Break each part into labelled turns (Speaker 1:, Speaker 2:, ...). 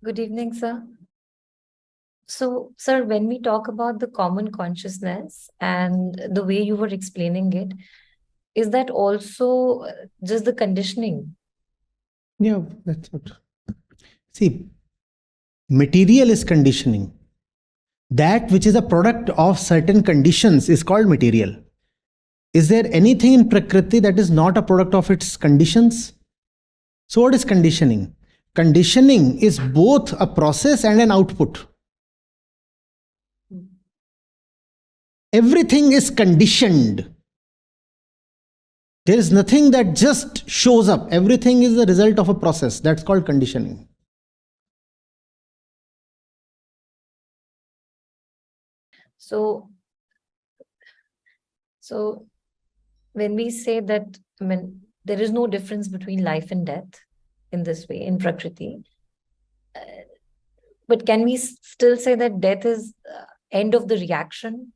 Speaker 1: Good evening, sir. So, sir, when we talk about the common consciousness and the way you were explaining it, is that also just the conditioning?
Speaker 2: Yeah, that's what. See, material is conditioning. That which is a product of certain conditions is called material. Is there anything in Prakriti that is not a product of its conditions? So, what is conditioning? Conditioning is both a process and an output. Everything is conditioned. There is nothing that just shows up. Everything is the result of a process. That's called conditioning.
Speaker 1: So, so when we say that, I mean, there is no difference between life and death in this way, in Prakriti. But can we still say that death is end of the reaction?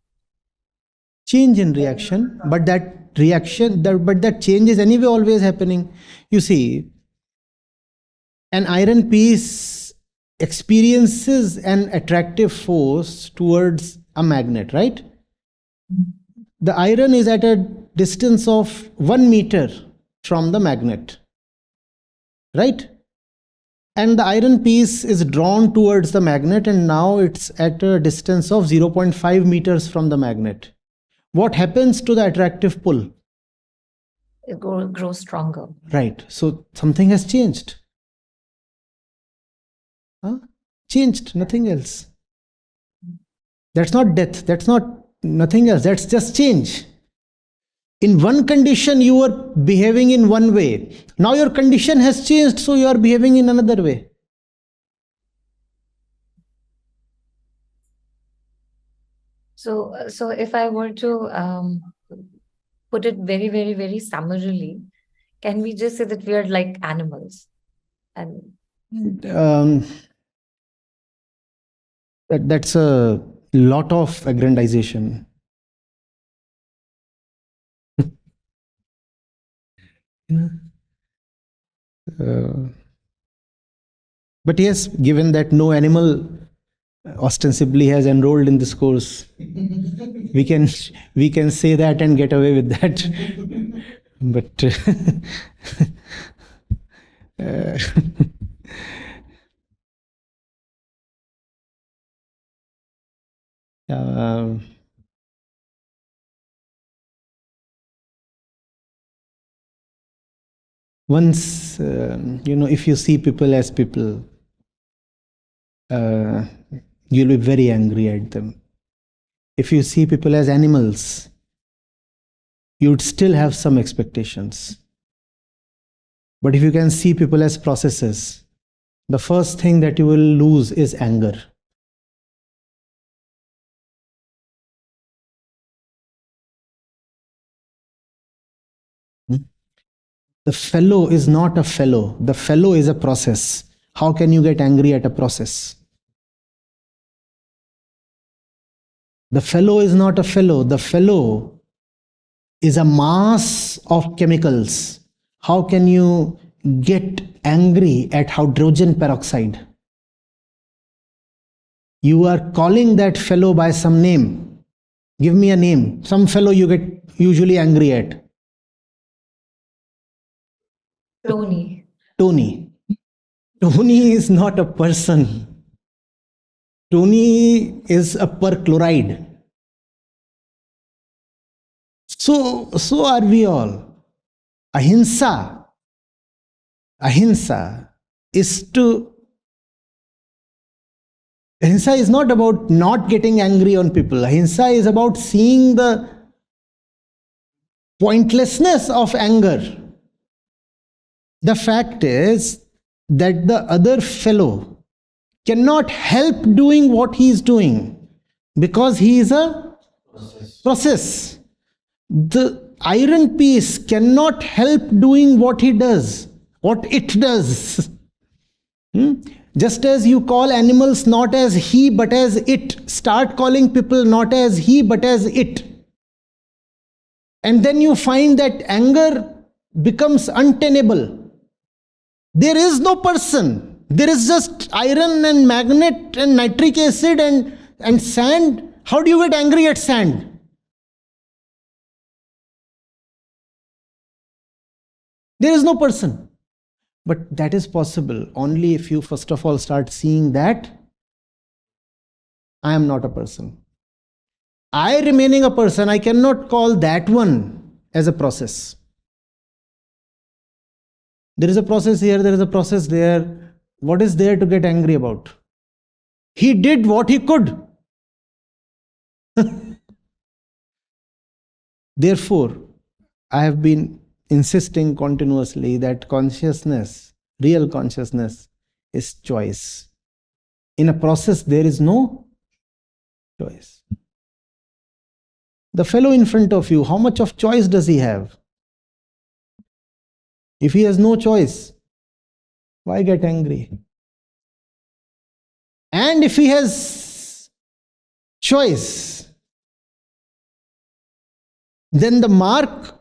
Speaker 2: Change in reaction, but that change is anyway always happening. You see, an iron piece experiences an attractive force towards a magnet, right? The iron is at a distance of 1 meter from the magnet, right? And the iron piece is drawn towards the magnet, and now it's at a distance of 0.5 meters from the magnet. What happens to the attractive pull?
Speaker 1: It grows stronger.
Speaker 2: Right. So something has changed. Changed, nothing else. That's not death. That's not nothing else. That's just change. In one condition, you were behaving in one way. Now your condition has changed, so you are behaving in another way.
Speaker 1: So if I were to put it very, very, very summarily, can we just say that we are like animals? And
Speaker 2: that's a lot of aggrandization. But yes, given that no animal ostensibly has enrolled in this course, we can say that and get away with that. But once if you see people as people, you'll be very angry at them. If you see people as animals, you'd still have some expectations. But if you can see people as processes, the first thing that you will lose is anger. The fellow is not a fellow. The fellow is a process. How can you get angry at a process? The fellow is not a fellow. The fellow is a mass of chemicals. How can you get angry at hydrogen peroxide? You are calling that fellow by some name. Give me a name. Some fellow you get usually angry at.
Speaker 1: Tony.
Speaker 2: Tony. Tony is not a person. Tony is a perchloride. So are we all. Ahimsa is not about not getting angry on people. Ahimsa is about seeing the pointlessness of anger. The fact is that the other fellow cannot help doing what he is doing because he is a process. The iron piece cannot help doing what it does. Just as you call animals not as he but as it, start calling people not as he but as it. And then you find that anger becomes untenable. There is no person. There is just iron and magnet and nitric acid and sand. How do you get angry at sand? There is no person. But that is possible only if you first of all start seeing that I am not a person. I remaining a person, I cannot call that one as a process. There is a process here, there is a process there. What is there to get angry about? He did what he could. Therefore, I have been insisting continuously that consciousness, real consciousness, is choice. In a process, there is no choice. The fellow in front of you, how much of choice does he have? If he has no choice, why get angry? And if he has choice, then the mark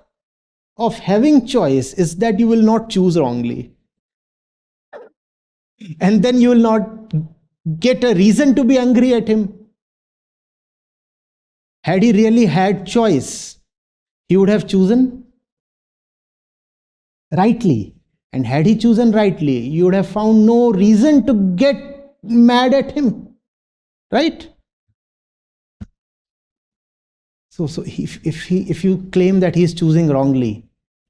Speaker 2: of having choice is that you will not choose wrongly. And then you will not get a reason to be angry at him. Had he really had choice, he would have chosen rightly. And had he chosen rightly, you would have found no reason to get mad at him. Right? So if you claim that he is choosing wrongly,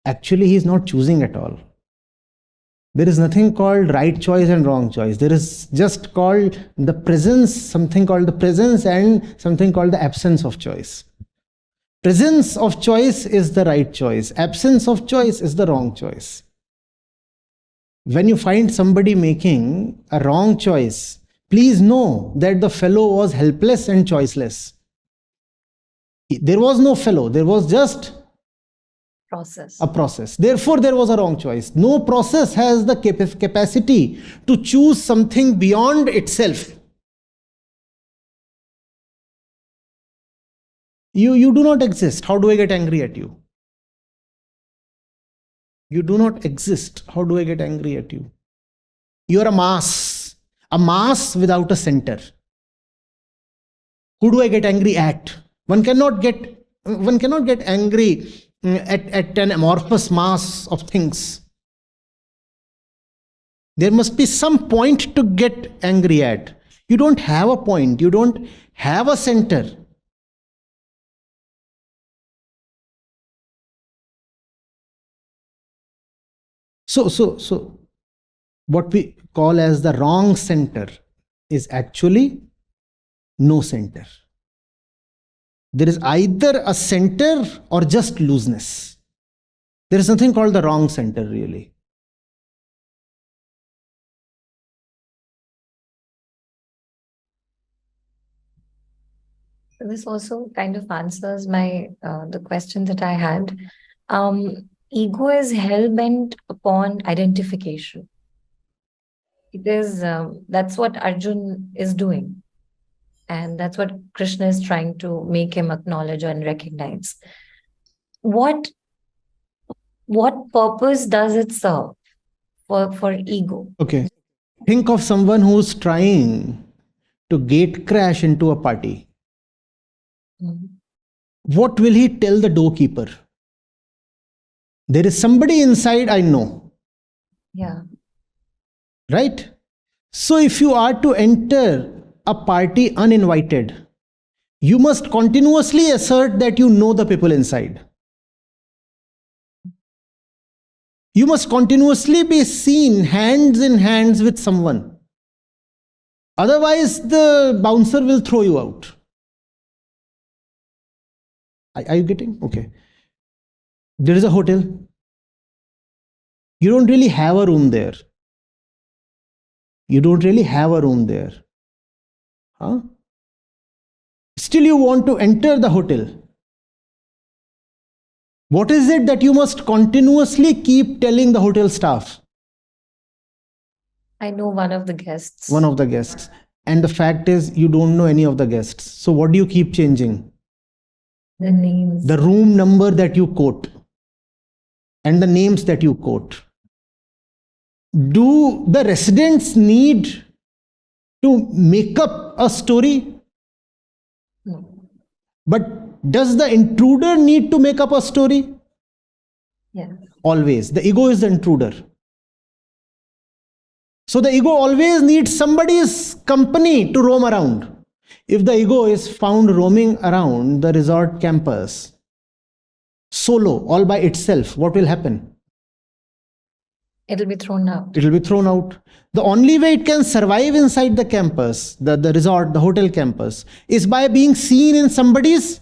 Speaker 2: actually he is not choosing at all. There is nothing called right choice and wrong choice. There is just called the presence, something called the presence, and something called the absence of choice. Presence of choice is the right choice. Absence of choice is the wrong choice. When you find somebody making a wrong choice, please know that the fellow was helpless and choiceless. There was no fellow, there was just a process. Therefore, there was a wrong choice. No process has the capacity to choose something beyond itself. You do not exist. How do I get angry at you? You do not exist. How do I get angry at you? You are a mass without a center. Who do I get angry at? One cannot get angry at an amorphous mass of things. There must be some point to get angry at. You don't have a point. You don't have a center. So what we call as the wrong center is actually no center. There is either a center or just looseness. There is nothing called the wrong center, really.
Speaker 1: This also kind of answers my the question that I had. Ego is hell-bent upon identification. It is that's what Arjun is doing. And that's what Krishna is trying to make him acknowledge and recognize. What purpose does it serve for ego?
Speaker 2: Okay. Think of someone who's trying to gate crash into a party. What will he tell the doorkeeper? There is somebody inside, I know.
Speaker 1: Yeah.
Speaker 2: Right? So if you are to enter a party uninvited, you must continuously assert that you know the people inside. You must continuously be seen hands in hands with someone. Otherwise, the bouncer will throw you out. Are you getting? Okay. There is a hotel. You don't really have a room there. You don't really have a room there. Huh? Still, you want to enter the hotel. What is it that you must continuously keep telling the hotel staff?
Speaker 1: I know one of the guests.
Speaker 2: One of the guests. And the fact is, you don't know any of the guests. So what do you keep changing?
Speaker 1: The names.
Speaker 2: The room number that you quote. And the names that you quote. Do the residents need to make up a story?
Speaker 1: No.
Speaker 2: But does the intruder need to make up a story?
Speaker 1: Yeah.
Speaker 2: Always. The ego is the intruder. So the ego always needs somebody's company to roam around. If the ego is found roaming around the resort campus, solo, all by itself, what will happen?
Speaker 1: It'll be thrown out.
Speaker 2: It will be thrown out. The only way it can survive inside the campus, the resort, the hotel campus, is by being seen in somebody's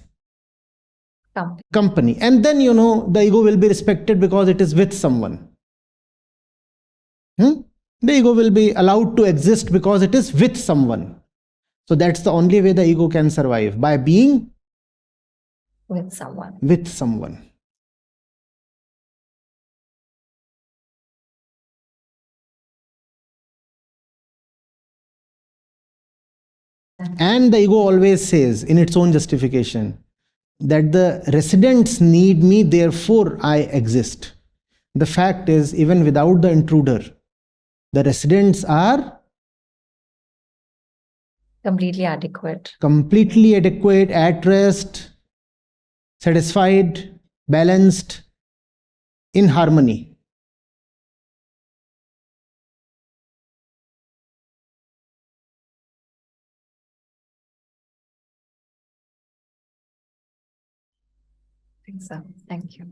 Speaker 2: company. And then, the ego will be respected because it is with someone. The ego will be allowed to exist because it is with someone. So that's the only way the ego can survive, by being
Speaker 1: with someone.
Speaker 2: With someone. And the ego always says in its own justification that the residents need me, therefore I exist. The fact is, even without the intruder, the residents are
Speaker 1: completely adequate,
Speaker 2: at rest, satisfied, balanced, in harmony.
Speaker 1: I think so. Thank you.